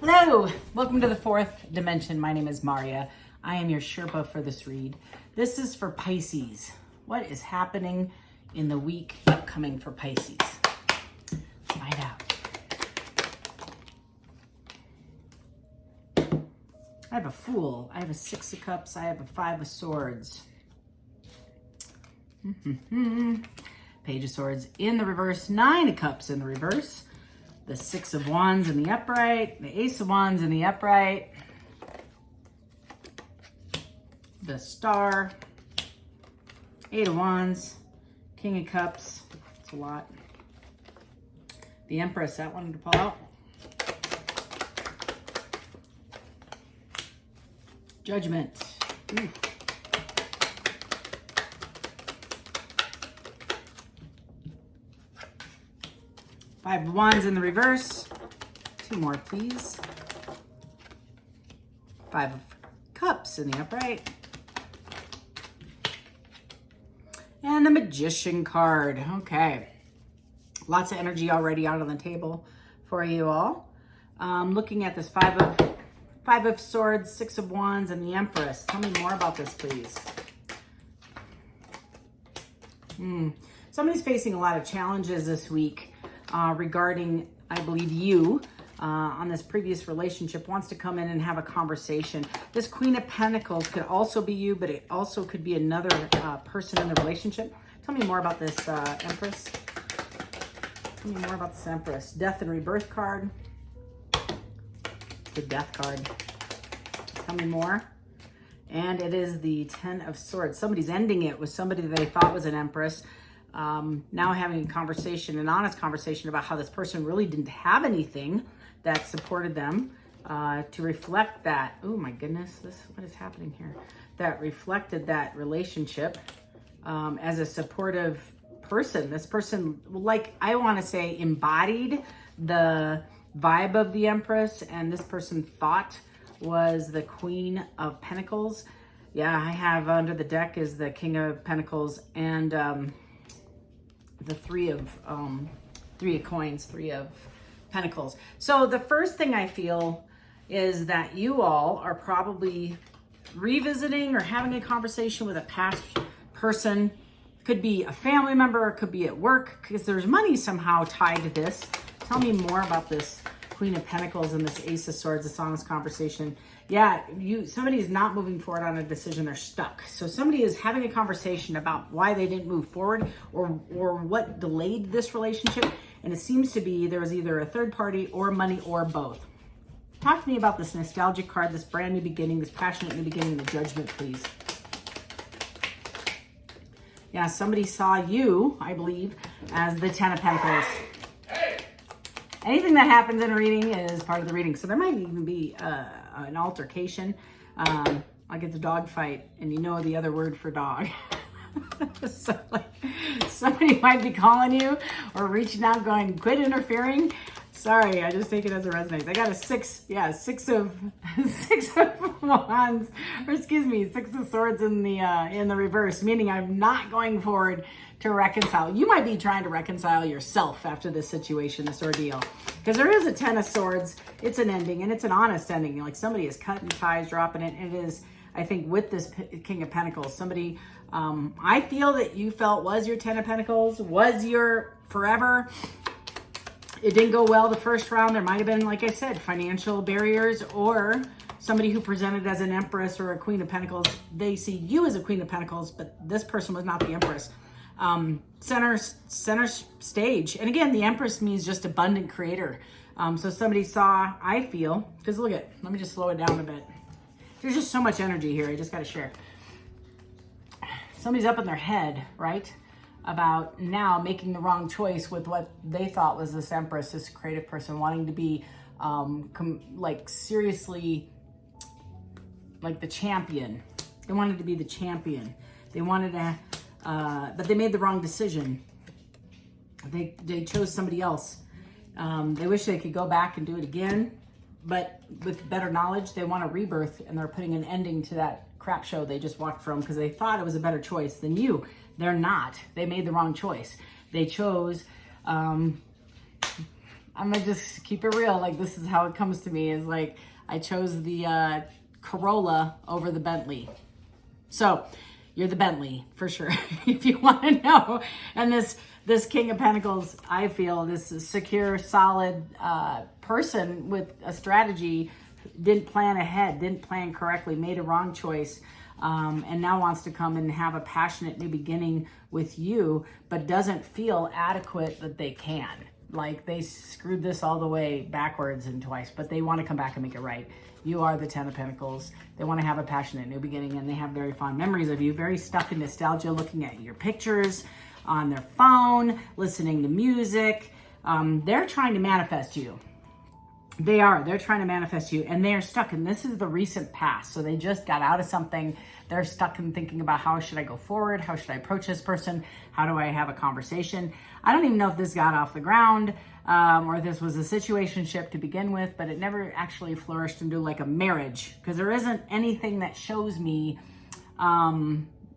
Hello, welcome to the fourth dimension. My name is Maria. I am your Sherpa for this read. This is for Pisces. What is happening in the week upcoming for Pisces? Let's find out. I have a Fool. I have a Six of Cups. I have a Five of Swords. Page of Swords in the reverse. Nine of Cups in the reverse. The Six of Wands in the upright, the Ace of Wands in the upright, the Star, Eight of Wands, King of Cups, that's a lot, the Empress, that one to pull out, Judgment, ooh. Five of Wands in the reverse. Two more, please. Five of Cups in the upright. And the Magician card. Okay. Lots of energy already out on the table for you all. Looking at this Five of Swords, Six of Wands, and the Empress. Tell me more about this, please. Somebody's facing a lot of challenges this week. Regarding, I believe you, on this previous relationship, wants to come in and have a conversation. This Queen of Pentacles could also be you, but it also could be another person in the relationship. Tell me more about this Empress. Tell me more about this Empress. Death and Rebirth card. The Death card. Tell me more. And it is the Ten of Swords. Somebody's ending it with somebody that they thought was an Empress. Now having a conversation, an honest conversation about how this person really didn't have anything that supported them to reflect that. Oh my goodness, what is happening here? That reflected that relationship as a supportive person. This person, like I want to say, embodied the vibe of the Empress, and this person thought was the Queen of Pentacles. Yeah, I have under the deck is the King of Pentacles and the Three of Coins, Three of Pentacles. So the first thing I feel is that you all are probably revisiting or having a conversation with a past person. Could be a family member, it could be at work, because there's money somehow tied to this. Tell me more about this Queen of Pentacles and this Ace of Swords, this honest conversation. Yeah, somebody is not moving forward on a decision, they're stuck. So somebody is having a conversation about why they didn't move forward or what delayed this relationship. And it seems to be there was either a third party or money or both. Talk to me about this nostalgic card, this brand new beginning, this passionate new beginning, the Judgment, please. Yeah, somebody saw you, I believe, as the Ten of Pentacles. Anything that happens in a reading is part of the reading. So there might even be an altercation. I get the dog fight, and you know the other word for dog. So like, somebody might be calling you or reaching out going, quit interfering. Sorry, I just take it as it resonates. I got a six of wands, or excuse me, Six of Swords in the reverse, meaning I'm not going forward to reconcile. You might be trying to reconcile yourself after this situation, this ordeal, because there is a Ten of Swords. It's an ending, and it's an honest ending. Like somebody is cutting ties, dropping it. It is, I think, with this King of Pentacles, somebody I feel that you felt was your Ten of Pentacles, was your forever. It didn't go well the first round. There might have been, like I said, financial barriers, or somebody who presented as an Empress or a Queen of Pentacles. They see you as a Queen of Pentacles, but this person was not the Empress. Center stage. And again, the Empress means just abundant creator. So somebody saw, I feel, because look at, let me just slow it down a bit. There's just so much energy here. I just got to share. Somebody's up in their head, right? About now making the wrong choice with what they thought was this Empress, this creative person, wanting to be like seriously like the champion. They wanted to be the champion. They wanted to, but they made the wrong decision. They chose somebody else. They wish they could go back and do it again, but with better knowledge, they want a rebirth, and they're putting an ending to that crap show they just walked from because they thought it was a better choice than you. They're not. They made the wrong choice. They chose I'm gonna just keep it real. Like, this is how it comes to me, is like, I chose the Corolla over the Bentley. So you're the Bentley for sure, if you want to know. And this King of Pentacles, I feel this secure, solid person with a strategy, didn't plan ahead, didn't plan correctly, made a wrong choice, and now wants to come and have a passionate new beginning with you, but doesn't feel adequate that they can. Like, they screwed this all the way backwards and twice, but they want to come back and make it right. You are the Ten of Pentacles. They want to have a passionate new beginning, and they have very fond memories of you, very stuck in nostalgia, looking at your pictures on their phone, listening to music. They're trying to manifest you. They're trying to manifest you, and they're stuck, and this is the recent past. So they just got out of something. They're stuck in thinking about, how should I go forward? How should I approach this person? How do I have a conversation? I don't even know if this got off the ground, or this was a situationship to begin with, but it never actually flourished into like a marriage, because there isn't anything that shows me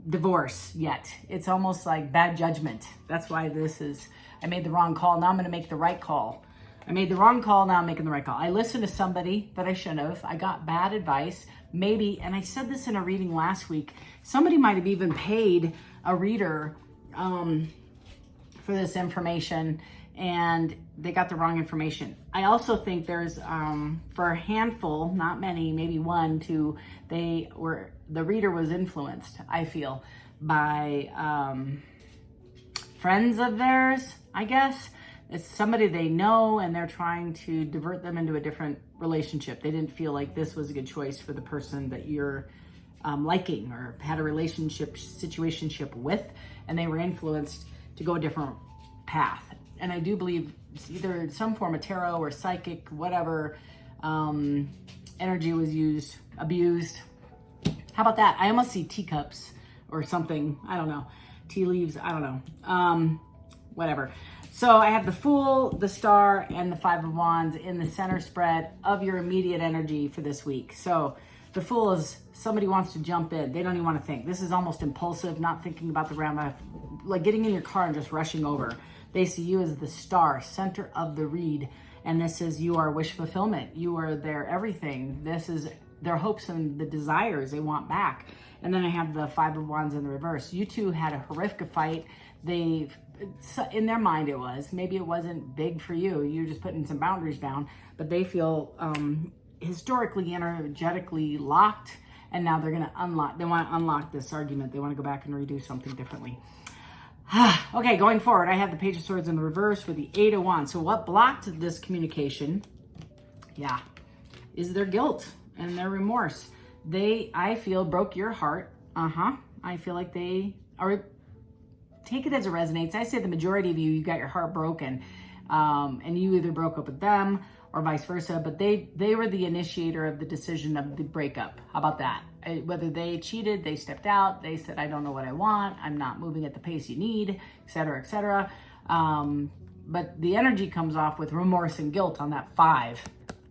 divorce yet. It's almost like bad judgment. That's why this is, I made the wrong call, now I'm going to make the right call. I made the wrong call, now I'm making the right call. I listened to somebody that I shouldn't have. I got bad advice, maybe, and I said this in a reading last week, somebody might have even paid a reader for this information, and they got the wrong information. I also think there's, for a handful, not many, maybe 1, 2, the reader was influenced, I feel, by friends of theirs, I guess. It's somebody they know, and they're trying to divert them into a different relationship. They didn't feel like this was a good choice for the person that you're liking or had a situationship with, and they were influenced to go a different path. And I do believe it's either some form of tarot or psychic, whatever, energy was used, abused. How about that? I almost see teacups or something. I don't know. Tea leaves. I don't know. Whatever. So I have the Fool, the Star, and the Five of Wands in the center spread of your immediate energy for this week. So the Fool is somebody wants to jump in. They don't even want to think. This is almost impulsive, not thinking about the round, like getting in your car and just rushing over. They see you as the Star, center of the read. And this is, you are wish fulfillment. You are their everything. This is their hopes and the desires they want back. And then I have the Five of Wands in the reverse. You two had a horrific fight. In their mind it was, maybe it wasn't big for you, you're just putting some boundaries down, but they feel historically, energetically locked, and now they're going to they want to unlock this argument. They want to go back and redo something differently. Okay, going forward, I have the Page of Swords in the reverse with the Eight of Wands. So what blocked this communication, is their guilt and their remorse. They, I feel, broke your heart. I feel like they are, take it as it resonates. I say the majority of you got your heart broken, and you either broke up with them or vice versa, but they were the initiator of the decision of the breakup. How about that? Whether they cheated, they stepped out, they said, I don't know what I want, I'm not moving at the pace you need, etc., etc. But the energy comes off with remorse and guilt on that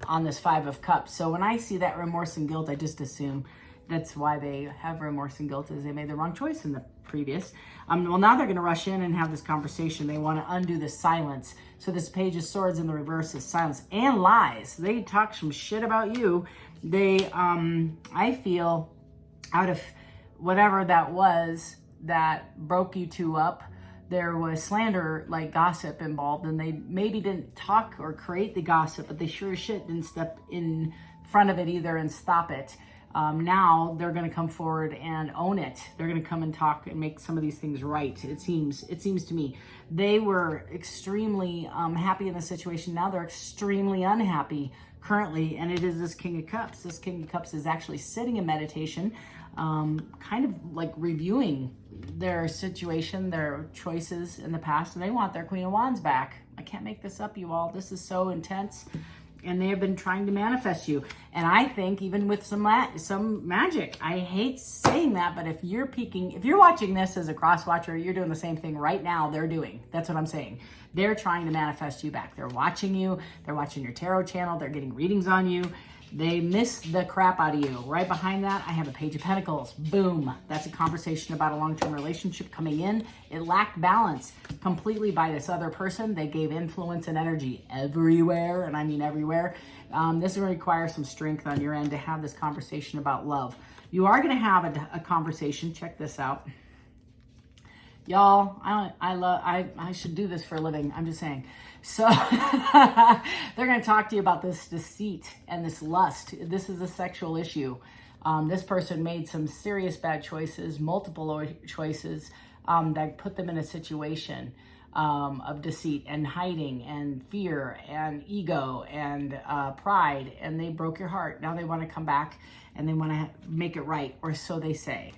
on this Five of Cups. So when I see that remorse and guilt, I just assume that's why they have remorse and guilt, is they made the wrong choice in the previous. Well, now they're going to rush in and have this conversation. They want to undo the silence. So this Page of Swords in the reverse is silence and lies. They talk some shit about you. They, I feel, out of whatever that was that broke you two up, there was slander, like gossip involved, and they maybe didn't talk or create the gossip, but they sure as shit didn't step in front of it either and stop it. Now they're going to come forward and own it. They're going to come and talk and make some of these things right. It seems to me. They were extremely happy in the situation. Now they're extremely unhappy currently, and it is this King of Cups. This King of Cups is actually sitting in meditation, kind of like reviewing their situation, their choices in the past, and they want their Queen of Wands back. I can't make this up, you all. This is so intense. And they have been trying to manifest you. And I think even with some magic, I hate saying that, but if you're watching this as a cross watcher, you're doing the same thing right now they're doing. That's what I'm saying. They're trying to manifest you back. They're watching you. They're watching your tarot channel. They're getting readings on you. They miss the crap out of you. Right behind that, I have a Page of Pentacles. Boom. That's a conversation about a long-term relationship coming in. It lacked balance completely by this other person. They gave influence and energy everywhere, and I mean everywhere. This is going to require some strength on your end to have this conversation about love. You are going to have a conversation. Check this out. Y'all, I should do this for a living. I'm just saying. So they're going to talk to you about this deceit and this lust. This is a sexual issue. This person made some serious bad choices, multiple choices that put them in a situation of deceit and hiding and fear and ego and pride. And they broke your heart. Now they want to come back and they want to make it right, or so they say.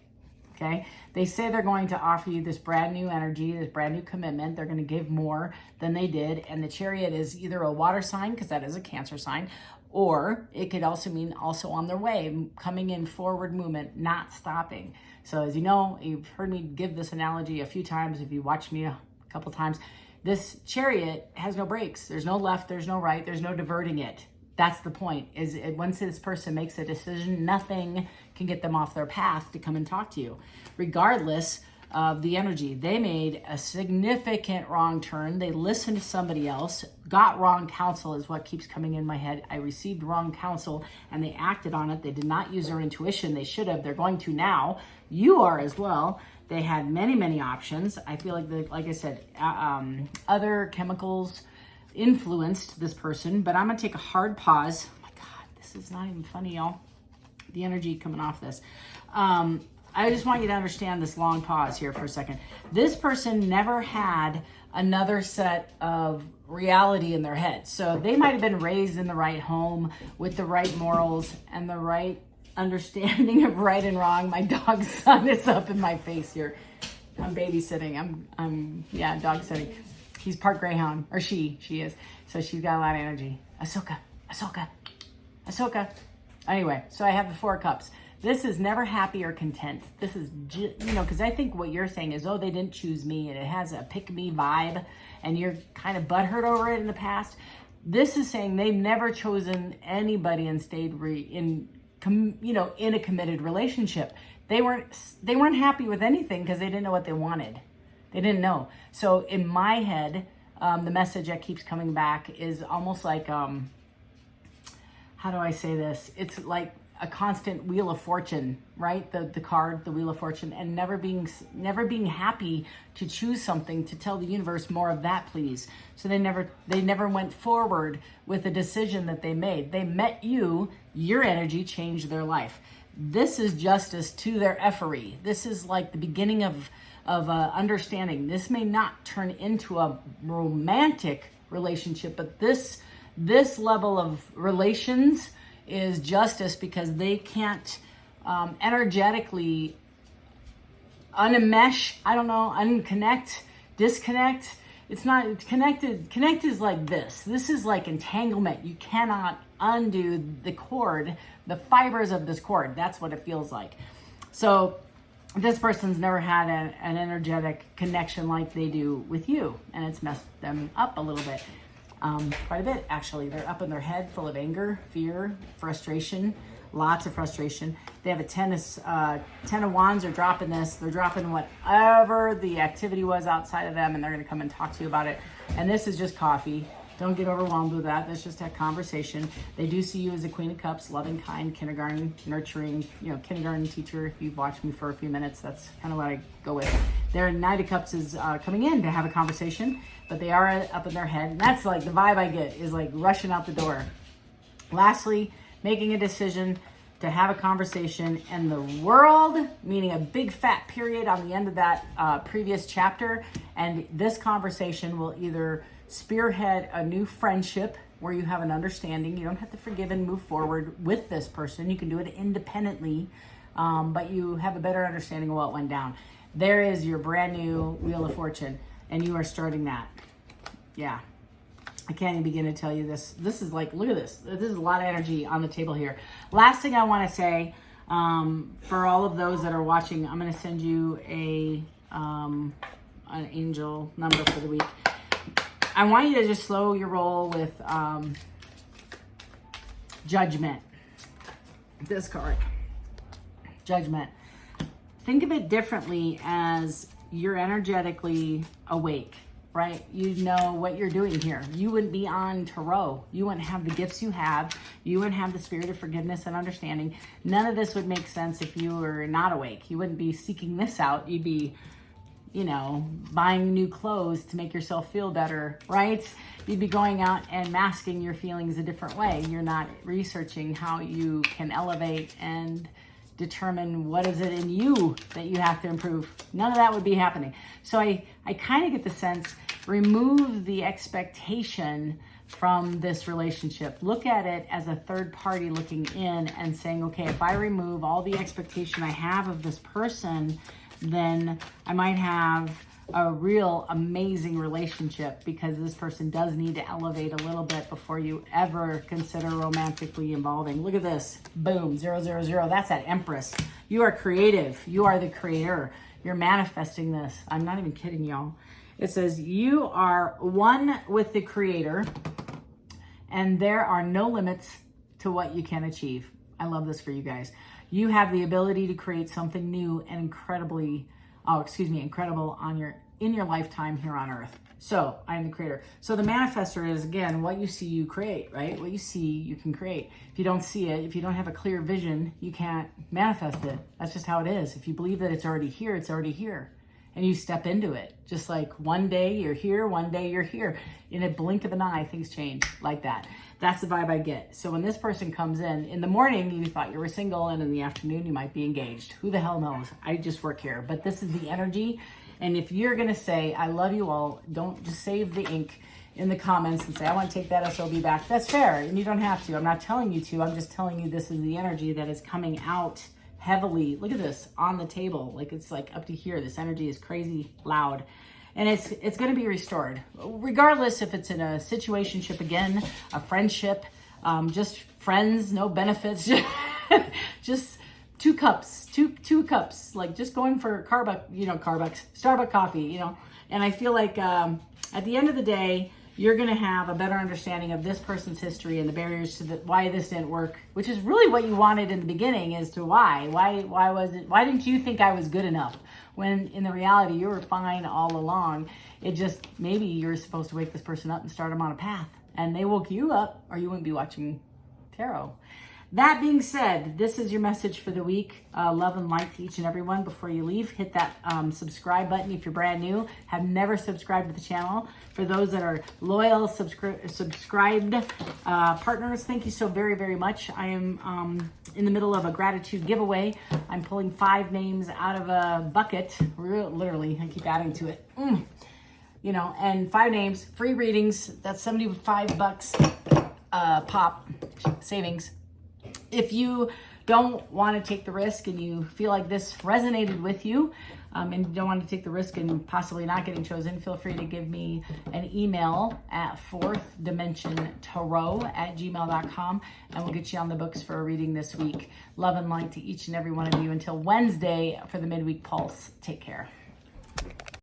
Okay, they say they're going to offer you this brand new energy, this brand new commitment. They're going to give more than they did. And the Chariot is either a water sign, because that is a Cancer sign, or it could also mean also on their way, coming in forward movement, not stopping. So as you know, you've heard me give this analogy a few times. If you watched me a couple times, this Chariot has no brakes. There's no left, there's no right, there's no diverting it. That's the point, is once this person makes a decision, nothing can get them off their path to come and talk to you, regardless of the energy. They made a significant wrong turn. They listened to somebody else, got wrong counsel is what keeps coming in my head. I received wrong counsel and they acted on it. They did not use their intuition. They should have. They're going to now. You are as well. They had many, many options. I feel like I said, other chemicals influenced this person, but I'm gonna take a hard pause. Oh my God, this is not even funny, y'all. The energy coming off this. I just want you to understand this long pause here for a second. This person never had another set of reality in their head. So they might have been raised in the right home with the right morals and the right understanding of right and wrong. My dog's son is up in my face here. I'm babysitting. I'm dog sitting. He's part greyhound, or she is. So she's got a lot of energy. Ahsoka. Anyway, so I have the Four of Cups. This is never happy or content. This is, because I think what you're saying is, oh, they didn't choose me, and it has a pick-me vibe, and you're kind of butthurt over it in the past. This is saying they've never chosen anybody and stayed in a committed relationship. They weren't happy with anything because they didn't know what they wanted. They didn't know. So in my head, the message that keeps coming back is almost like, how do I say this? It's like a constant Wheel of Fortune, right? The card, the Wheel of Fortune, and never being happy to choose something, to tell the universe more of that, please. So they never went forward with the decision that they made. They met you, your energy changed their life. This is justice to their effery. This is like the beginning of understanding. This may not turn into a romantic relationship, but this level of relations is justice, because they can't energetically unmesh, unconnect, disconnect. It's connected. Connect is like this. This is like entanglement. You cannot undo the cord, the fibers of this cord. That's what it feels like. So this person's never had an energetic connection like they do with you, and it's messed them up a little bit. Quite a bit, actually. They're up in their head, full of anger, fear, frustration, lots of frustration. They have a 10 of Wands. Are dropping this. They're dropping whatever the activity was outside of them, and they're going to come and talk to you about it. And this is just coffee. Don't get overwhelmed with that. That's just a conversation. They do see you as a Queen of Cups, loving, kind, kindergarten, nurturing, kindergarten teacher. If you've watched me for a few minutes, that's kind of what I go with. Their Knight of Cups is coming in to have a conversation, but they are up in their head. And that's like the vibe I get, is like rushing out the door. Lastly, making a decision to have a conversation, and the world, meaning a big fat period on the end of that previous chapter. And this conversation will either spearhead a new friendship where you have an understanding. You don't have to forgive and move forward with this person. You can do it independently, but you have a better understanding of what went down. There is your brand new Wheel of Fortune, and you are starting that. Yeah. I can't even begin to tell you this. This is like, look at this. This is a lot of energy on the table here. Last thing I want to say, for all of those that are watching, I'm going to send you an angel number for the week. I want you to just slow your roll with judgment. This card, judgment. Think of it differently as you're energetically awake, right? You know what you're doing here. You wouldn't be on tarot. You wouldn't have the gifts you have. You wouldn't have the spirit of forgiveness and understanding. None of this would make sense if you were not awake. You wouldn't be seeking this out. You'd be, you know, buying new clothes to make yourself feel better, right? You'd be going out and masking your feelings a different way. You're not researching how you can elevate and determine what is it in you that you have to improve. None of that would be happening. So I kind of get the sense, remove the expectation from this relationship. Look at it as a third party looking in and saying, okay, if I remove all the expectation I have of this person, then I might have a real amazing relationship, because this person does need to elevate a little bit before you ever consider romantically involving. Look at this. Boom. 000. That's that Empress. You are creative. You are the creator. You're manifesting this. I'm not even kidding, y'all. It says you are one with the creator, and there are no limits to what you can achieve. I love this for you guys. You have the ability to create something new and incredible in your lifetime here on earth. So I'm the creator. So the manifestor is, again, what you see, you create, right? What you see, you can create. If you don't see it, if you don't have a clear vision, you can't manifest it. That's just how it is. If you believe that it's already here, it's already here. And you step into it. Just like one day you're here, one day you're here. In a blink of an eye, things change like that. That's the vibe I get. So when this person comes in the morning, you thought you were single, and in the afternoon, you might be engaged. Who the hell knows? I just work here. But this is the energy. And if you're going to say, I love you all, don't just save the ink in the comments and say, I want to take that SOB back. That's fair. And you don't have to. I'm not telling you to. I'm just telling you this is the energy that is coming out heavily. Look at this on the table. Like, it's like up to here. This energy is crazy loud. And it's going to be restored. Regardless if it's in a situationship again, a friendship, just friends, no benefits, just two cups, like just going for Starbucks coffee, And I feel like at the end of the day, you're going to have a better understanding of this person's history and the barriers to why this didn't work, which is really what you wanted in the beginning, as to why didn't you think I was good enough, when in the reality you were fine all along. It just, maybe you're supposed to wake this person up and start them on a path, and they woke you up, or you wouldn't be watching tarot. That being said, this is your message for the week. Love and light to each and every one. Before you leave, hit that subscribe button if you're brand new, have never subscribed to the channel. For those that are loyal, subscribed partners, thank you so very, very much. I am in the middle of a gratitude giveaway. I'm pulling 5 names out of a bucket. Literally, I keep adding to it. And 5 names, free readings. That's $75 pop savings. If you don't want to take the risk and you feel like this resonated with you, and you don't want to take the risk and possibly not getting chosen, feel free to give me an email at fourthdimensiontarot@gmail.com, and we'll get you on the books for a reading this week. Love and light to each and every one of you. Until Wednesday for the midweek pulse. Take care.